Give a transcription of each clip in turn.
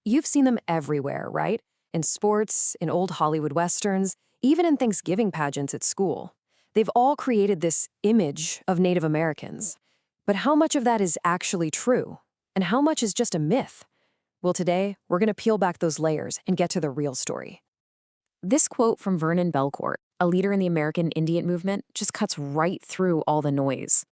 You've seen them everywhere, right? In sports, in old Hollywood westerns, even in Thanksgiving pageants at school. They've all created this image of Native Americans. But how much of that is actually true? And how much is just a myth? Well, today, we're going to peel back those layers and get to the real story. This quote from Vernon Belcourt, a leader in the American Indian movement, just cuts right through all the noise.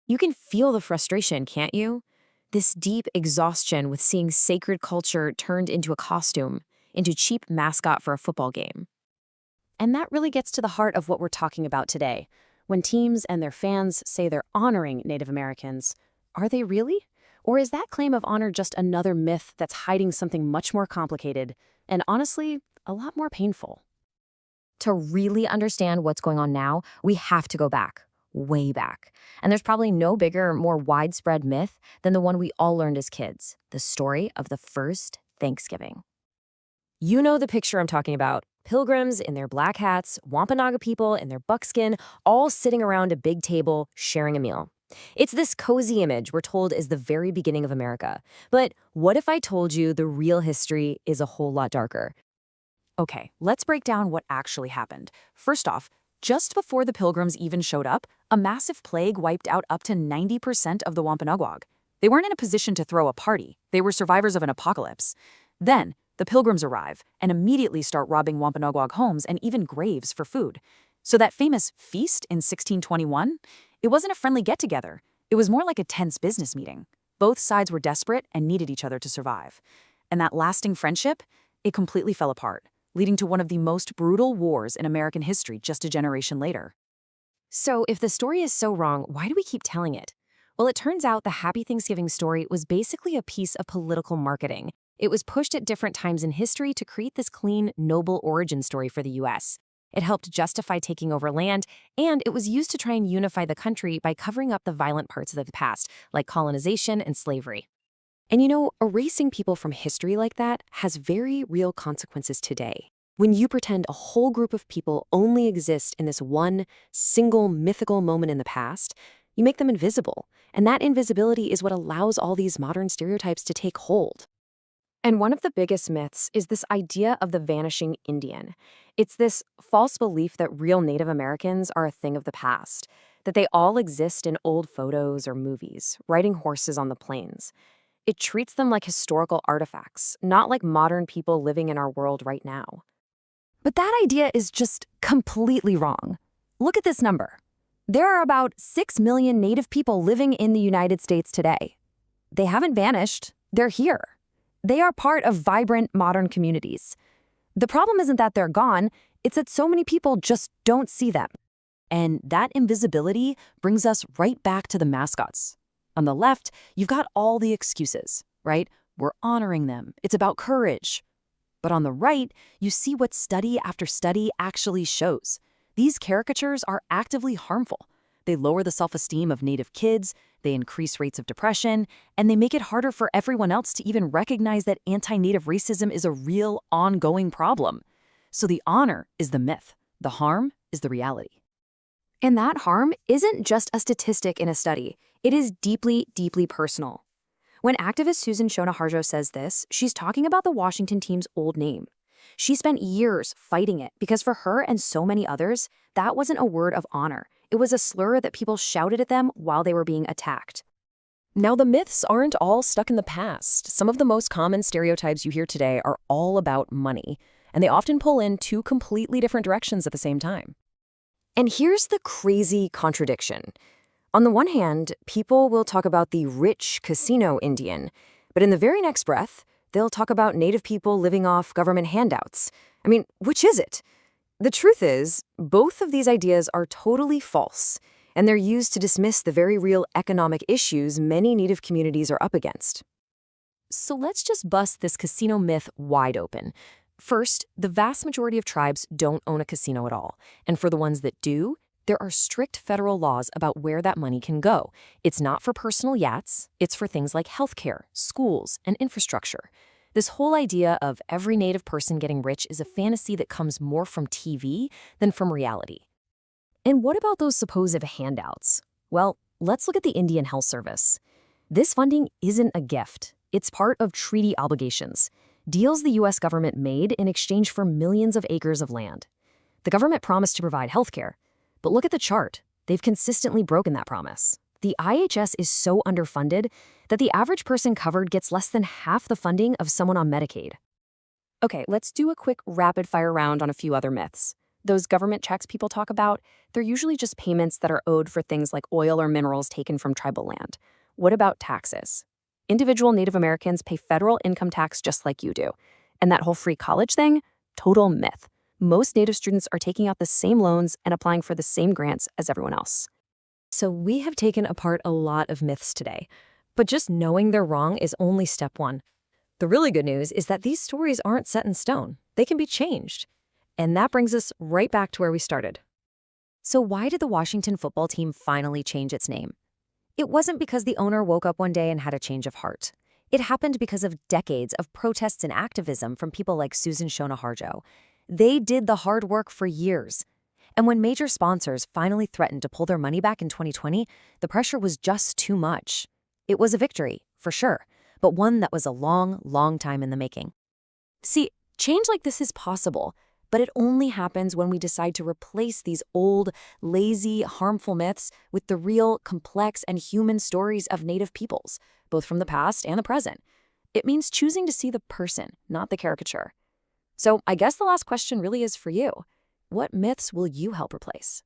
You can feel the frustration, can't you? This deep exhaustion with seeing sacred culture turned into a costume, into cheap mascot for a football game. And that really gets to the heart of what we're talking about today. When teams and their fans say they're honoring Native Americans, are they really? Or is that claim of honor just another myth that's hiding something much more complicated and honestly, a lot more painful? To really understand what's going on now, we have to go back, way back. And there's probably no bigger, more widespread myth than the one we all learned as kids, the story of the first Thanksgiving. You know the picture I'm talking about. Pilgrims in their black hats, Wampanoag people in their buckskin, all sitting around a big table sharing a meal. It's this cozy image we're told is the very beginning of America. But what if I told you the real history is a whole lot darker? Okay, let's break down what actually happened. First off, just before the Pilgrims even showed up, a massive plague wiped out up to 90% of the Wampanoag. They weren't in a position to throw a party. They were survivors of an apocalypse. Then, the Pilgrims arrive and immediately start robbing Wampanoag homes and even graves for food. So that famous feast in 1621, it wasn't a friendly get-together. It was more like a tense business meeting. Both sides were desperate and needed each other to survive. And that lasting friendship, it completely fell apart, leading to one of the most brutal wars in American history just a generation later. So if the story is so wrong, why do we keep telling it? Well, it turns out the Happy Thanksgiving story was basically a piece of political marketing. It was pushed at different times in history to create this clean, noble origin story for the U.S. It helped justify taking over land, and it was used to try and unify the country by covering up the violent parts of the past, like colonization and slavery. And you know, erasing people from history like that has very real consequences today. When you pretend a whole group of people only exist in this one single mythical moment in the past, you make them invisible. And that invisibility is what allows all these modern stereotypes to take hold. And one of the biggest myths is this idea of the vanishing Indian. It's this false belief that real Native Americans are a thing of the past, that they all exist in old photos or movies, riding horses on the plains. It treats them like historical artifacts, not like modern people living in our world right now. But that idea is just completely wrong. Look at this number. There are about 6 million Native people living in the United States today. They haven't vanished, they're here. They are part of vibrant modern communities. The problem isn't that they're gone, it's that so many people just don't see them. And that invisibility brings us right back to the mascots. On the left, you've got all the excuses, right? We're honoring them. It's about courage. But on the right, you see what study after study actually shows. These caricatures are actively harmful. They lower the self-esteem of Native kids, they increase rates of depression, and they make it harder for everyone else to even recognize that anti-Native racism is a real, ongoing problem. So the honor is the myth. The harm is the reality. And that harm isn't just a statistic in a study. It is deeply, deeply personal. When activist Susan Shona Harjo says this, she's talking about the Washington team's old name. She spent years fighting it because for her and so many others, that wasn't a word of honor. It was a slur that people shouted at them while they were being attacked. Now, the myths aren't all stuck in the past. Some of the most common stereotypes you hear today are all about money, and they often pull in two completely different directions at the same time. And here's the crazy contradiction. On the one hand, people will talk about the rich casino Indian, but in the very next breath, they'll talk about Native people living off government handouts. I mean, which is it? The truth is, both of these ideas are totally false, and they're used to dismiss the very real economic issues many Native communities are up against. So let's just bust this casino myth wide open. First, the vast majority of tribes don't own a casino at all, and for the ones that do, there are strict federal laws about where that money can go. It's not for personal yachts, it's for things like healthcare, schools, and infrastructure. This whole idea of every Native person getting rich is a fantasy that comes more from TV than from reality. And what about those supposed handouts? Well, let's look at the Indian Health Service. This funding isn't a gift. It's part of treaty obligations. deals the U.S. government made in exchange for millions of acres of land. The government promised to provide healthcare, but look at the chart. They've consistently broken that promise. The IHS is so underfunded that the average person covered gets less than half the funding of someone on Medicaid. Okay, let's do a quick rapid-fire round on a few other myths. Those government checks people talk about, they're usually just payments that are owed for things like oil or minerals taken from tribal land. What about taxes? Individual Native Americans pay federal income tax just like you do. And that whole free college thing? Total myth. Most Native students are taking out the same loans and applying for the same grants as everyone else. So we have taken apart a lot of myths today, but just knowing they're wrong is only step one. The really good news is that these stories aren't set in stone. They can be changed. And that brings us right back to where we started. So why did the Washington football team finally change its name? It wasn't because the owner woke up one day and had a change of heart. It happened because of decades of protests and activism from people like Susan Shona Harjo. They did the hard work for years. And when major sponsors finally threatened to pull their money back in 2020, the pressure was just too much. It was a victory, for sure, but one that was a long, long time in the making. See, change like this is possible, but it only happens when we decide to replace these old, lazy, harmful myths with the real, complex, and human stories of Native peoples, both from the past and the present. It means choosing to see the person, not the caricature. So I guess the last question really is for you. What myths will you help replace?